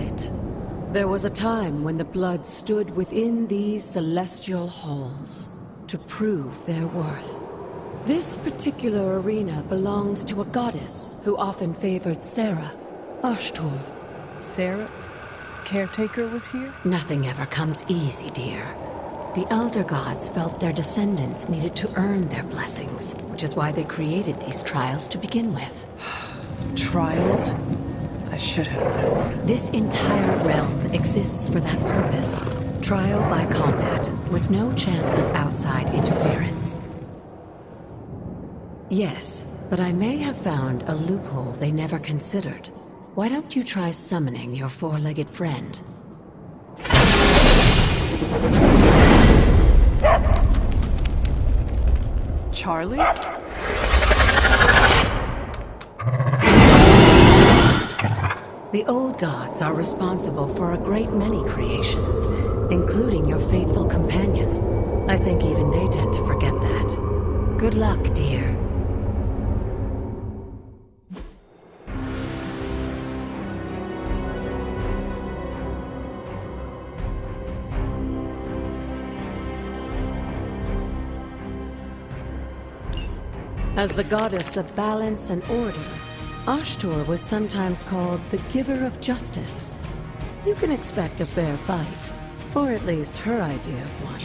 it. There was a time when the blood stood within these celestial halls to prove their worth. This particular arena belongs to a goddess who often favored Sarah, Ashtur. Sarah? Caretaker was here? Nothing ever comes easy, dear. The Elder Gods felt their descendants needed to earn their blessings, which is why they created these trials to begin with. Trials? I should have known. This entire realm exists for that purpose. Trial by combat, with no chance of outside interference. Yes, but I may have found a loophole they never considered. Why don't you try summoning your four-legged friend? Charlie? The old gods are responsible for a great many creations, including your faithful companion. I think even they tend to forget that. Good luck, dear. As the goddess of balance and order, Ashtur was sometimes called the giver of justice. You can expect a fair fight, or at least her idea of one.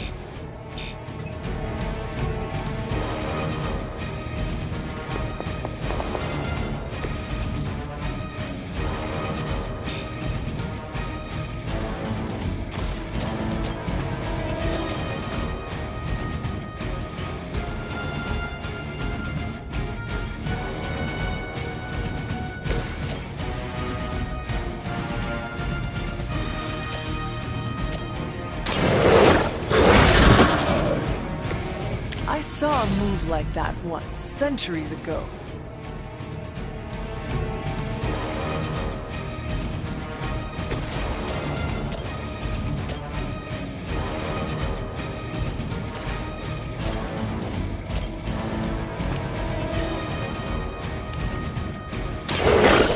I saw a move like that once, centuries ago.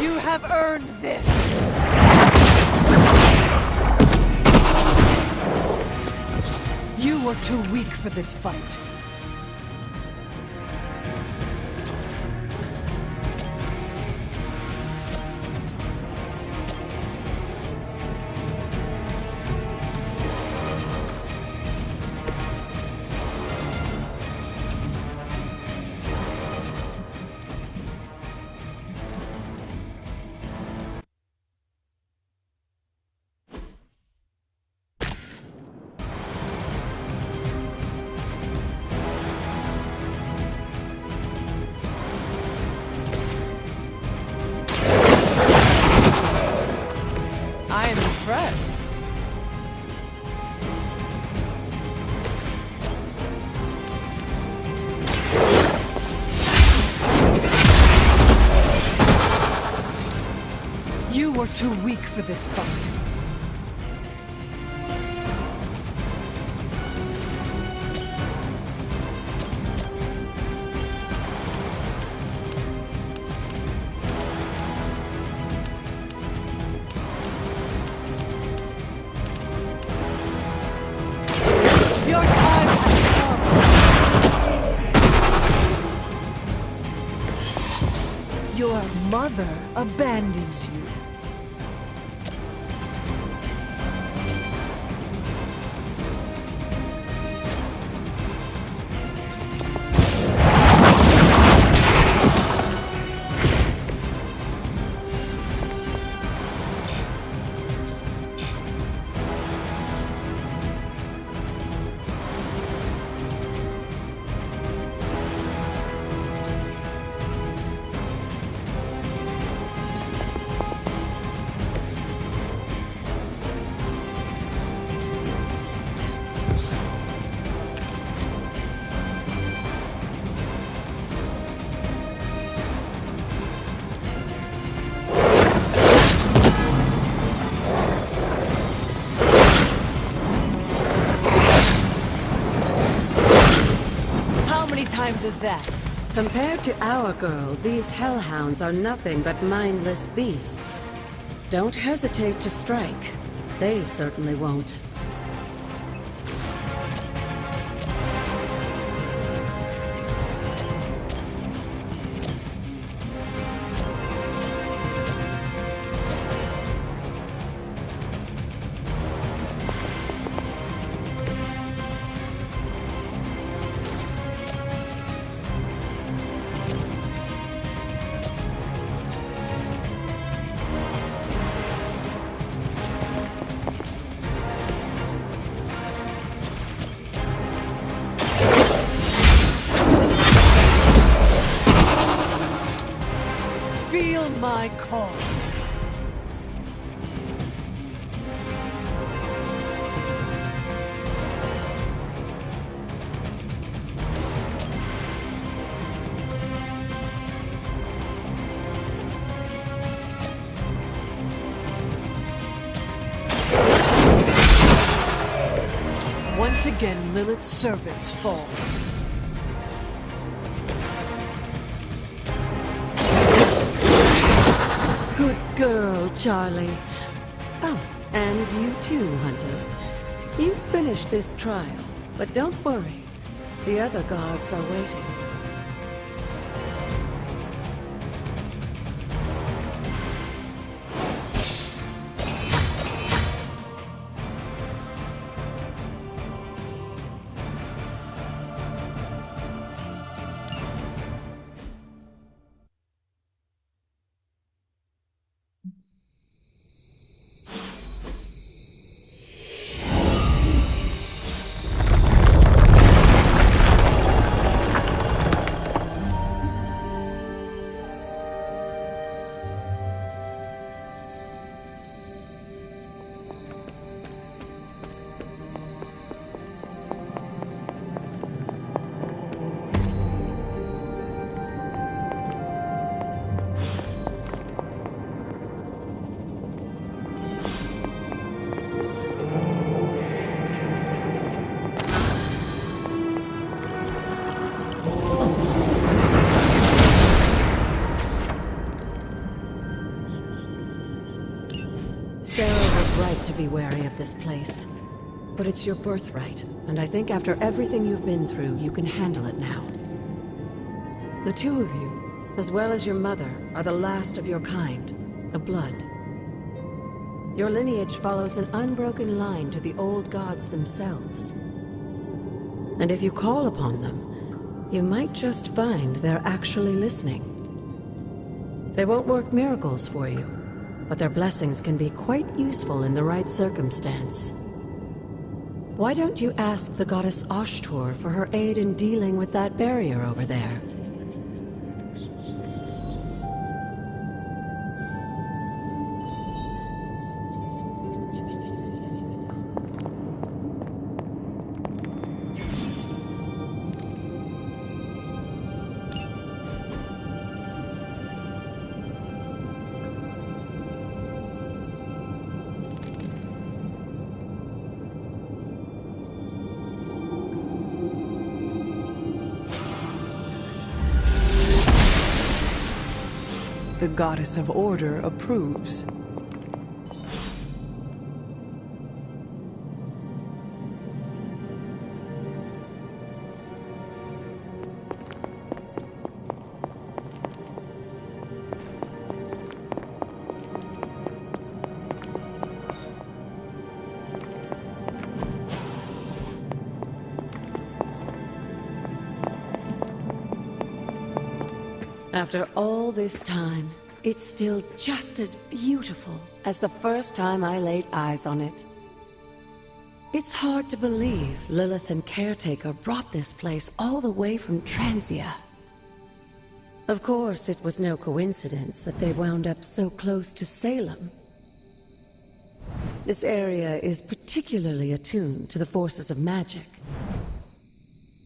You have earned this! You were too weak for this fight. I am impressed. You were too weak for this fight. Your time has come. Your mother abandons you. Times is that? Compared to our girl, these hellhounds are nothing but mindless beasts. Don't hesitate to strike. They certainly won't. Feel my call. Once again, Lilith's servants fall. Good girl, Charlie. Oh, and you too, Hunter. You finished this trial, but don't worry. The other guards are waiting. Sarah was right to be wary of this place. But it's your birthright, and I think after everything you've been through, you can handle it now. The two of you, as well as your mother, are the last of your kind, the Blood. Your lineage follows an unbroken line to the old gods themselves. And if you call upon them, you might just find they're actually listening. They won't work miracles for you, but their blessings can be quite useful in the right circumstance. Why don't you ask the goddess Ashtur for her aid in dealing with that barrier over there? The goddess of order approves. After all this time, it's still just as beautiful as the first time I laid eyes on it. It's hard to believe Lilith and Caretaker brought this place all the way from Transia. Of course, it was no coincidence that they wound up so close to Salem. This area is particularly attuned to the forces of magic.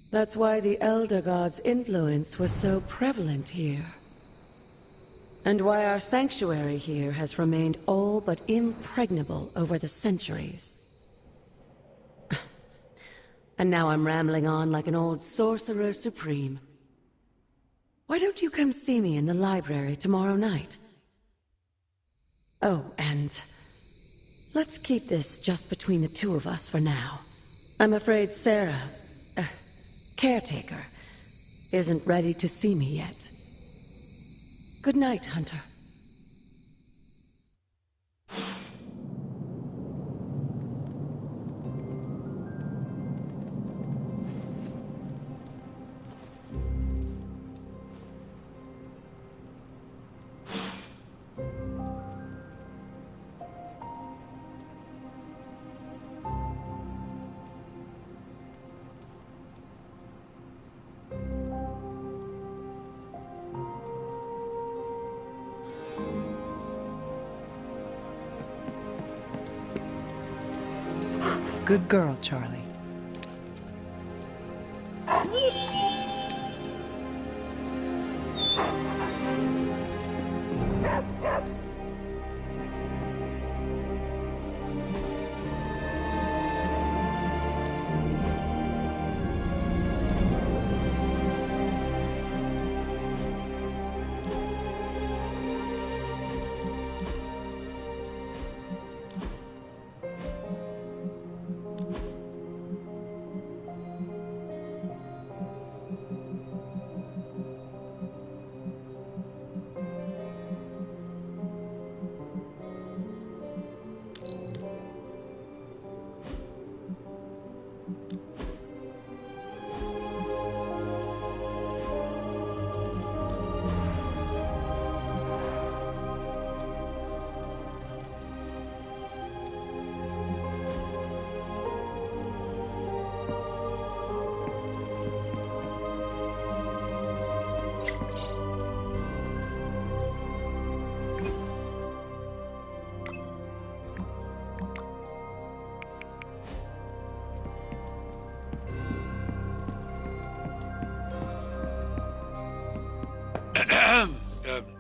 That's why the Elder God's influence was so prevalent here. And why our sanctuary here has remained all but impregnable over the centuries. And now I'm rambling on like an old sorcerer supreme. Why don't you come see me in the library tomorrow night? Oh, and let's keep this just between the two of us for now. I'm afraid Sarah, caretaker, isn't ready to see me yet. Good night, Hunter. Good girl, Charlie.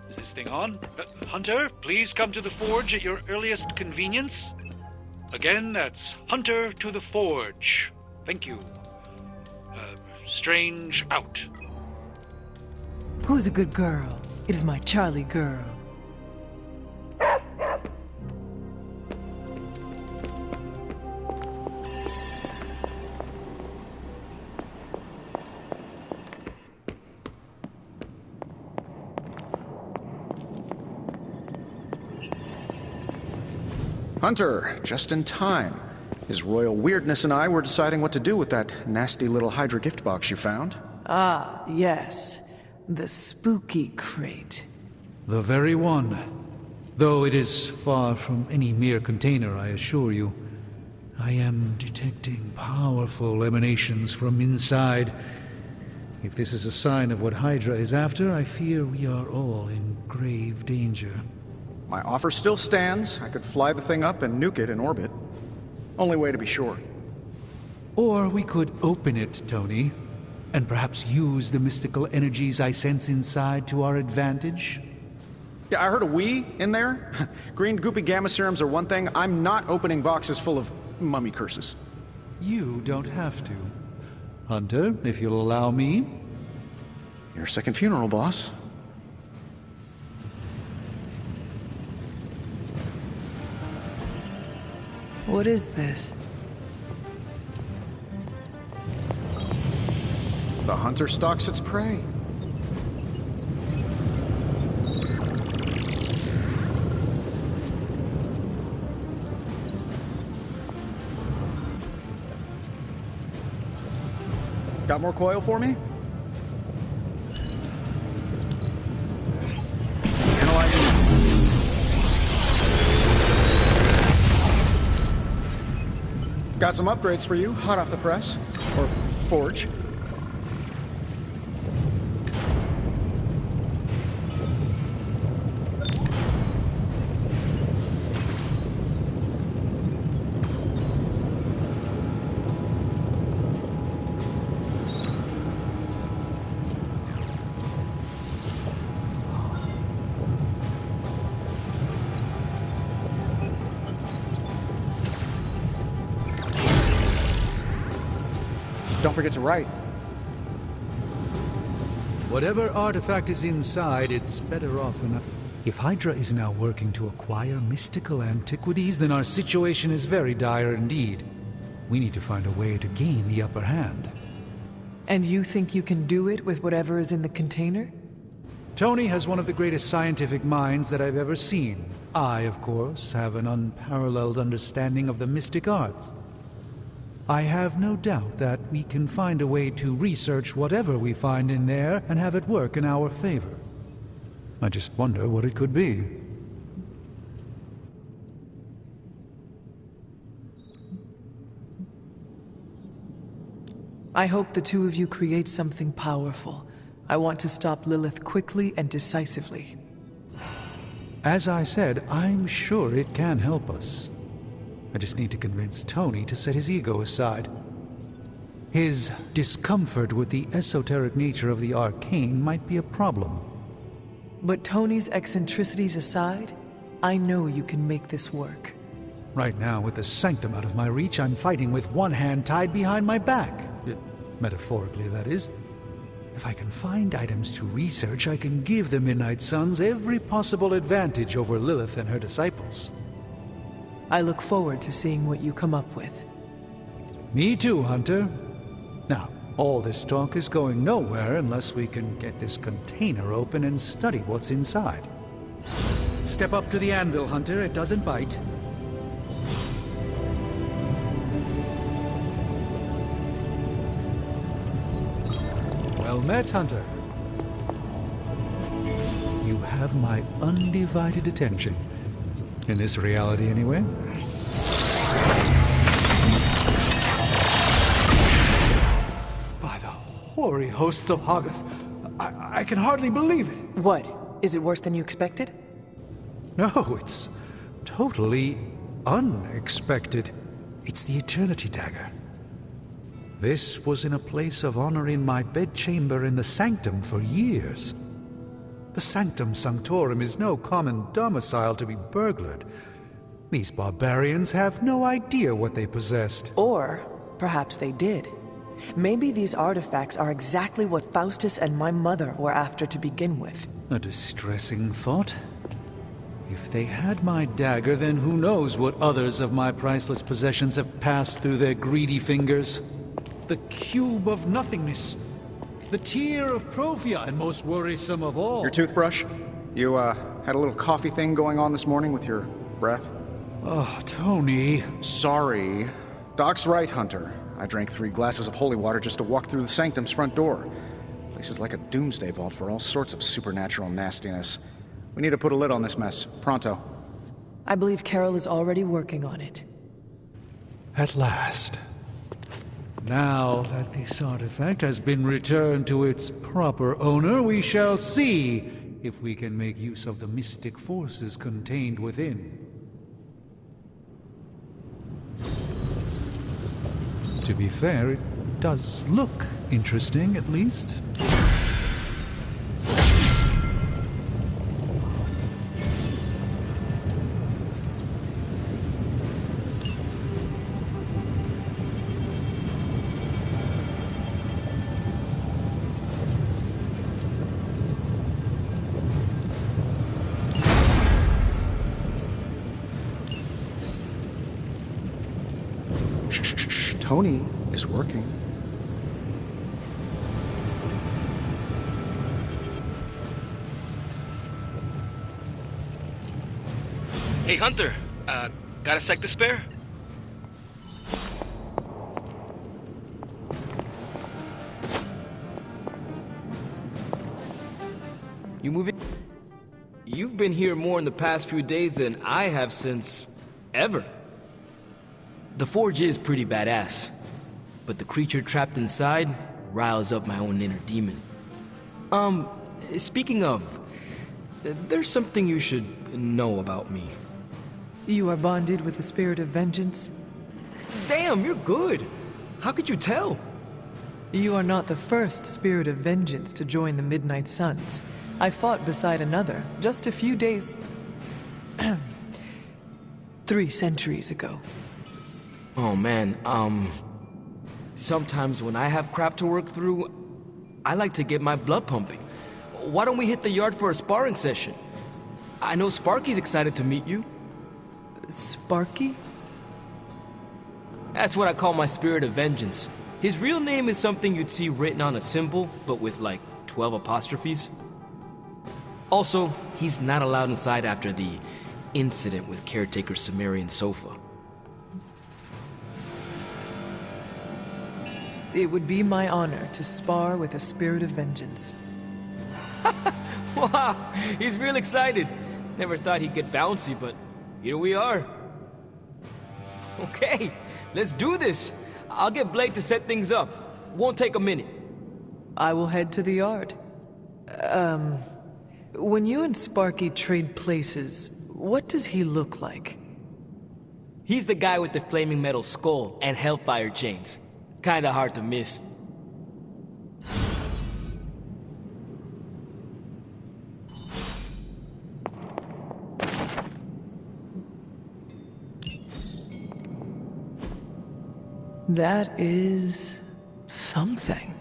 Is this thing on? Hunter, please come to the forge at your earliest convenience. Again, that's Hunter to the forge. Thank you. Strange out. Who's a good girl? It is my Charlie girl. Hunter, just in time. His royal weirdness and I were deciding what to do with that nasty little Hydra gift box you found. Ah, yes. The spooky crate. The very one. Though it is far from any mere container, I assure you. I am detecting powerful emanations from inside. If this is a sign of what Hydra is after, I fear we are all in grave danger. My offer still stands. I could fly the thing up and nuke it in orbit. Only way to be sure. Or we could open it, Tony, and perhaps use the mystical energies I sense inside to our advantage. Yeah, I heard a we in there. Green goopy gamma serums are one thing. I'm not opening boxes full of mummy curses. You don't have to. Hunter, if you'll allow me. Your second funeral, boss. What is this? The hunter stalks its prey. Got more coil for me? Analyzing. Got some upgrades for you, hot off the press. Or forge. Don't forget to write. Whatever artifact is inside, it's better off enough. If Hydra is now working to acquire mystical antiquities, then our situation is very dire indeed. We need to find a way to gain the upper hand. And you think you can do it with whatever is in the container? Tony has one of the greatest scientific minds that I've ever seen. I, of course, have an unparalleled understanding of the mystic arts. I have no doubt that we can find a way to research whatever we find in there and have it work in our favor. I just wonder what it could be. I hope the two of you create something powerful. I want to stop Lilith quickly and decisively. As I said, I'm sure it can help us. I just need to convince Tony to set his ego aside. His discomfort with the esoteric nature of the arcane might be a problem. But Tony's eccentricities aside, I know you can make this work. Right now, with the sanctum out of my reach, I'm fighting with one hand tied behind my back. Metaphorically, that is. If I can find items to research, I can give the Midnight Suns every possible advantage over Lilith and her disciples. I look forward to seeing what you come up with. Me too, Hunter. Now, all this talk is going nowhere unless we can get this container open and study what's inside. Step up to the anvil, Hunter. It doesn't bite. Well met, Hunter. You have my undivided attention. In this reality, anyway. By the hoary hosts of Hoggoth, I can hardly believe it. What? Is it worse than you expected? No, it's totally unexpected. It's the Eternity Dagger. This was in a place of honor in my bedchamber in the Sanctum for years. The Sanctum Sanctorum is no common domicile to be burglared. These barbarians have no idea what they possessed. Or perhaps they did. Maybe these artifacts are exactly what Faustus and my mother were after to begin with. A distressing thought. If they had my dagger, then who knows what others of my priceless possessions have passed through their greedy fingers. The cube of nothingness. The tear of Profia, and most worrisome of all. Your toothbrush? You, had a little coffee thing going on this morning with your breath? Oh, Tony. Sorry. Doc's right, Hunter. I drank 3 glasses of holy water just to walk through the Sanctum's front door. Place is like a doomsday vault for all sorts of supernatural nastiness. We need to put a lid on this mess. Pronto. I believe Carol is already working on it. At last. Now that this artifact has been returned to its proper owner, we shall see if we can make use of the mystic forces contained within. To be fair, it does look interesting, at least. Tony is working. Hey, Hunter. Got a sec to spare? You moving? You've been here more in the past few days than I have since... ever. The forge is pretty badass, but the creature trapped inside riles up my own inner demon. Speaking of, there's something you should know about me. You are bonded with the spirit of vengeance? Damn, you're good! How could you tell? You are not the first spirit of vengeance to join the Midnight Suns. I fought beside another just a few days... 3 centuries ago. Oh man, sometimes when I have crap to work through, I like to get my blood pumping. Why don't we hit the yard for a sparring session? I know Sparky's excited to meet you. Sparky? That's what I call my spirit of vengeance. His real name is something you'd see written on a symbol, but with like 12 apostrophes. Also, he's not allowed inside after the incident with caretaker Sumerian sofa. It would be my honor to spar with a spirit of vengeance. Wow, he's real excited. Never thought he'd get bouncy, but here we are. Okay, let's do this. I'll get Blake to set things up. Won't take a minute. I will head to the yard. When you and Sparky trade places, what does he look like? He's the guy with the flaming metal skull and hellfire chains. Kinda hard to miss. That is something.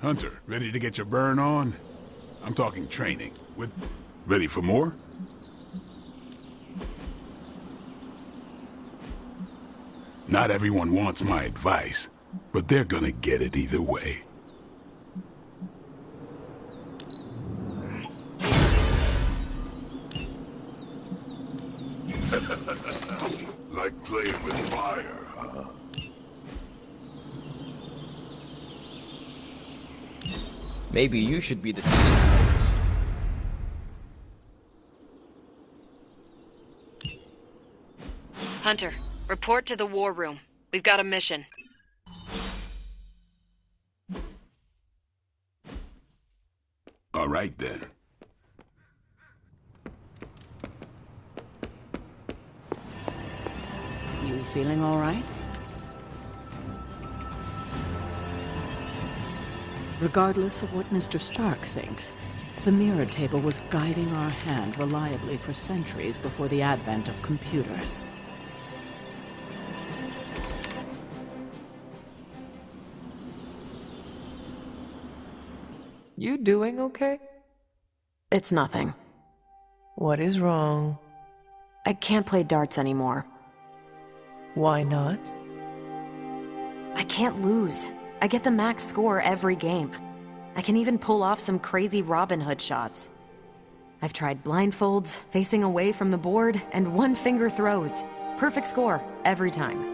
Hunter, ready to get your burn on? I'm talking training. Ready for more? Not everyone wants my advice, but they're gonna get it either way. Like playing with fire, huh? Maybe you should be the Hunter, report to the war room. We've got a mission. All right, then. You feeling all right? Regardless of what Mr. Stark thinks, the mirror table was guiding our hand reliably for centuries before the advent of computers. You doing okay? It's nothing. What is wrong? I can't play darts anymore. Why not? I can't lose. I get the max score every game. I can even pull off some crazy Robin Hood shots. I've tried blindfolds, facing away from the board, and one-finger throws. Perfect score, every time.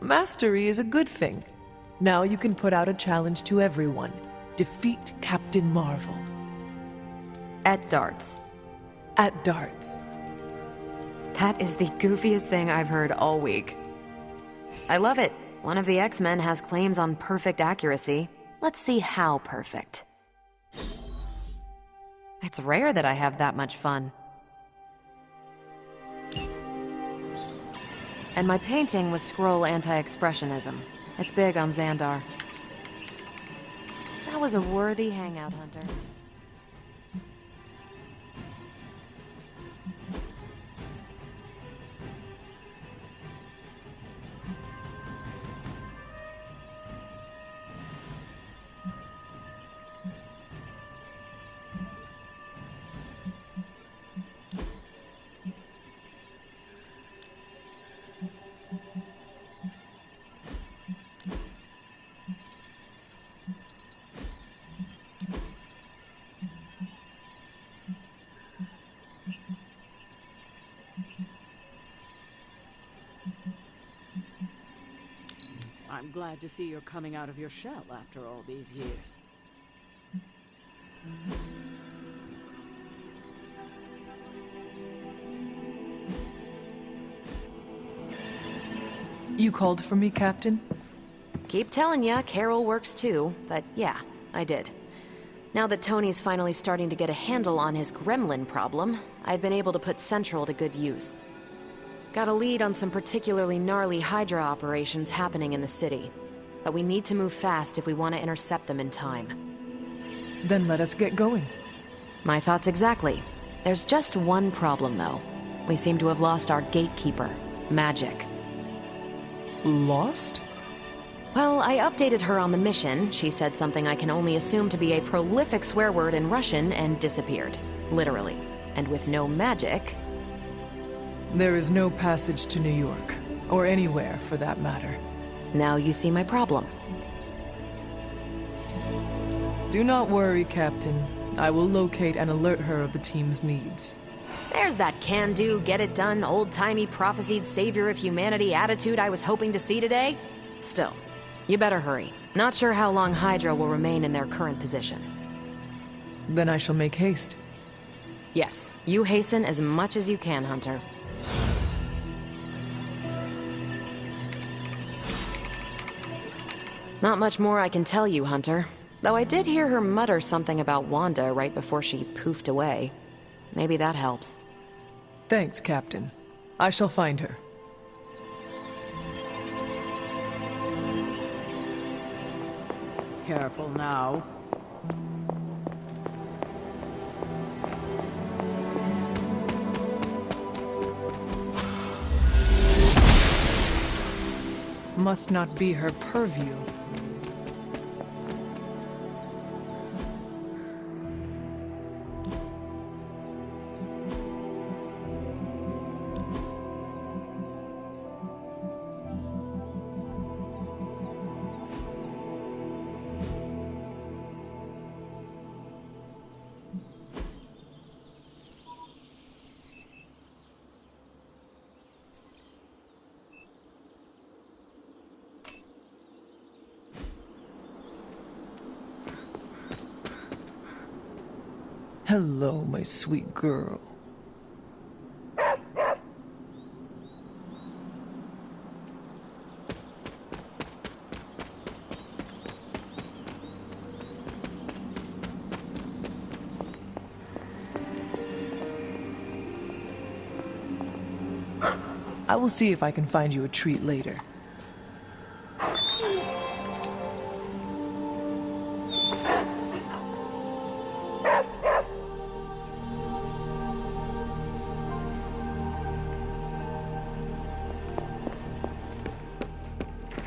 Mastery is a good thing. Now you can put out a challenge to everyone. Defeat Captain Marvel. At darts. At darts. That is the goofiest thing I've heard all week. I love it. One of the X-Men has claims on perfect accuracy. Let's see how perfect. It's rare that I have that much fun. And my painting was scroll anti-expressionism. It's big on Xandar. That was a worthy hangout, Hunter. I'm glad to see you're coming out of your shell after all these years. You called for me, Captain? Keep telling ya, Carol works too, but yeah, I did. Now that Tony's finally starting to get a handle on his gremlin problem, I've been able to put Central to good use. Got a lead on some particularly gnarly Hydra operations happening in the city. But we need to move fast if we want to intercept them in time. Then let us get going. My thoughts exactly. There's just one problem, though. We seem to have lost our gatekeeper, Magic. Lost? Well, I updated her on the mission. She said something I can only assume to be a prolific swear word in Russian and disappeared. Literally. And with no magic... There is no passage to New York. Or anywhere, for that matter. Now you see my problem. Do not worry, Captain. I will locate and alert her of the team's needs. There's that can-do, get-it-done, old-timey prophesied savior of humanity attitude I was hoping to see today. Still, you better hurry. Not sure how long Hydra will remain in their current position. Then I shall make haste. Yes, you hasten as much as you can, Hunter. Not much more I can tell you, Hunter. Though I did hear her mutter something about Wanda right before she poofed away. Maybe that helps. Thanks, Captain. I shall find her. Careful now. Must not be her purview. Hello, my sweet girl. I will see if I can find you a treat later.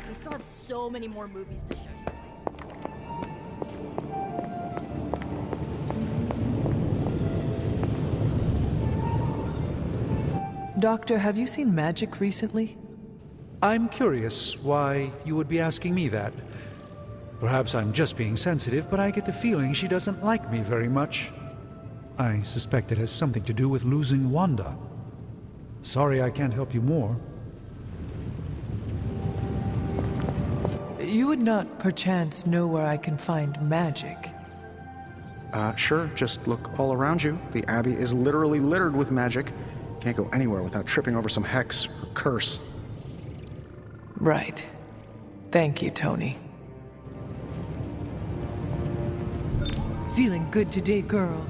We still have so many more movies to show you. Doctor, have you seen Magic recently? I'm curious why you would be asking me that. Perhaps I'm just being sensitive, but I get the feeling she doesn't like me very much. I suspect it has something to do with losing Wanda. Sorry I can't help you more. You would not, perchance, know where I can find Magic. Sure, just look all around you. The Abbey is literally littered with magic. Can't go anywhere without tripping over some hex or curse. Right. Thank you, Tony. Feeling good today, girl.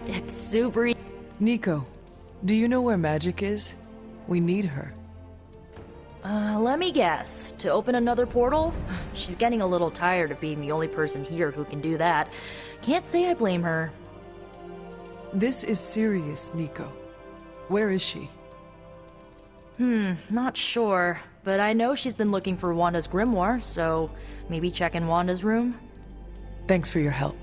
It's super. Nico, do you know where Magic is? We need her. Let me guess. To open another portal? She's getting a little tired of being the only person here who can do that. Can't say I blame her. This is serious, Nico. Where is she? Not sure. But I know she's been looking for Wanda's grimoire, so maybe check in Wanda's room? Thanks for your help.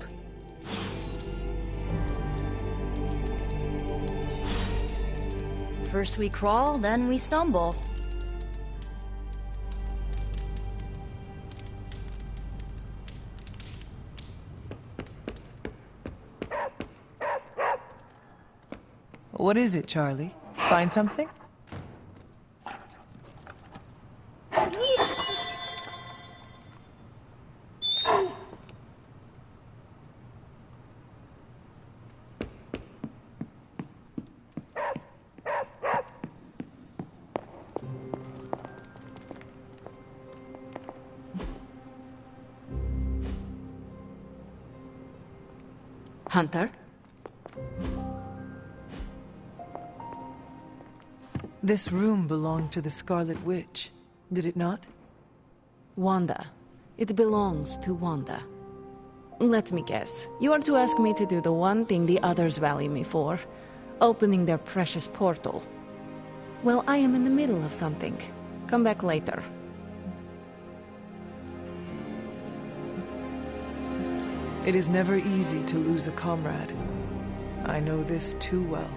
First we crawl, then we stumble. What is it, Charlie? Find something? Hunter? This room belonged to the Scarlet Witch, did it not? Wanda. It belongs to Wanda. Let me guess. You are to ask me to do the one thing the others value me for. Opening their precious portal. Well, I am in the middle of something. Come back later. It is never easy to lose a comrade. I know this too well.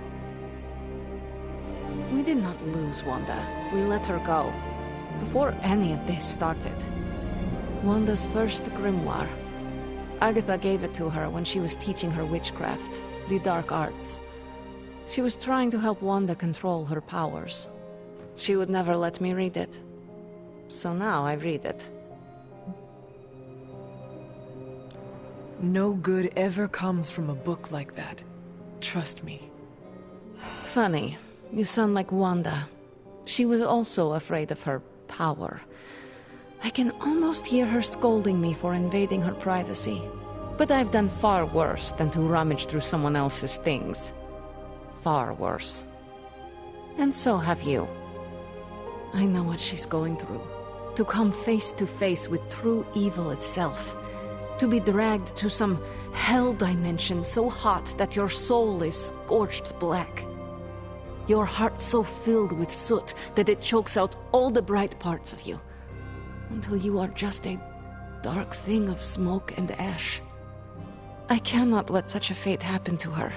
We did not lose Wanda. We let her go. Before any of this started. Wanda's first grimoire. Agatha gave it to her when she was teaching her witchcraft, the dark arts. She was trying to help Wanda control her powers. She would never let me read it. So now I read it. No good ever comes from a book like that. Trust me. Funny. You sound like Wanda. She was also afraid of her power. I can almost hear her scolding me for invading her privacy. But I've done far worse than to rummage through someone else's things. Far worse. And so have you. I know what she's going through. To come face to face with true evil itself. To be dragged to some hell dimension so hot that your soul is scorched black. Your heart so filled with soot that it chokes out all the bright parts of you. Until you are just a dark thing of smoke and ash. I cannot let such a fate happen to her.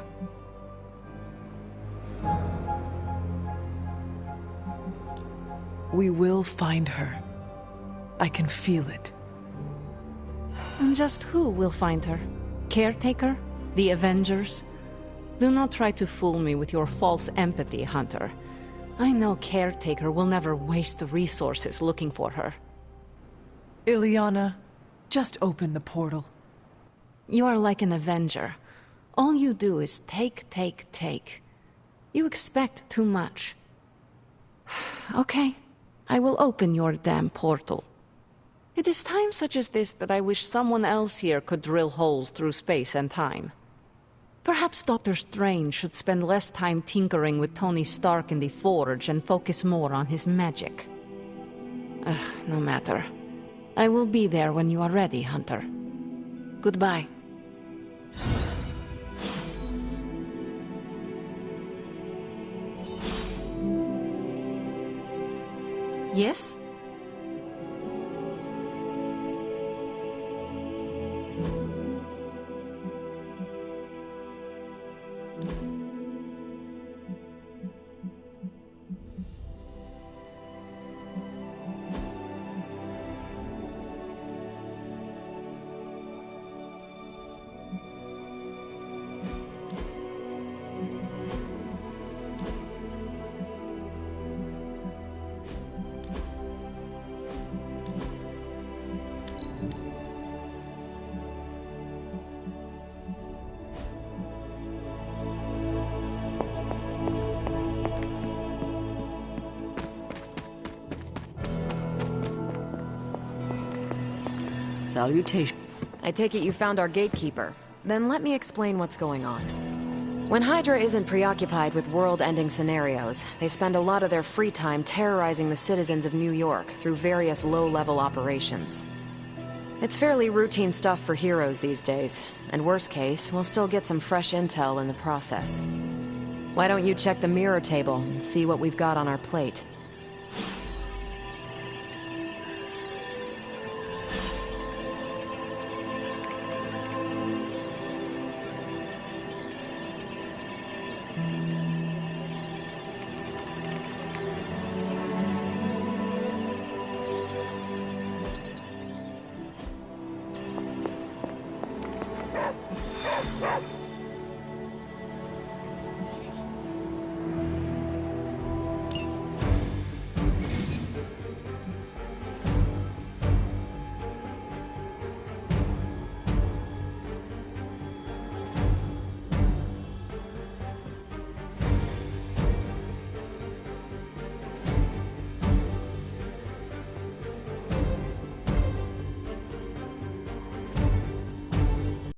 We will find her. I can feel it. And just who will find her? Caretaker? The Avengers? Do not try to fool me with your false empathy, Hunter. I know Caretaker will never waste the resources looking for her. Ileana, just open the portal. You are like an Avenger. All you do is take, take, take. You expect too much. Okay, I will open your damn portal. It is times such as this that I wish someone else here could drill holes through space and time. Perhaps Dr. Strange should spend less time tinkering with Tony Stark in the Forge and focus more on his magic. No matter. I will be there when you are ready, Hunter. Goodbye. Yes? Salutation. I take it you found our gatekeeper. Then let me explain what's going on. When Hydra isn't preoccupied with world-ending scenarios, they spend a lot of their free time terrorizing the citizens of New York through various low-level operations. It's fairly routine stuff for heroes these days, and worst case, we'll still get some fresh intel in the process. Why don't you check the mirror table and see what we've got on our plate?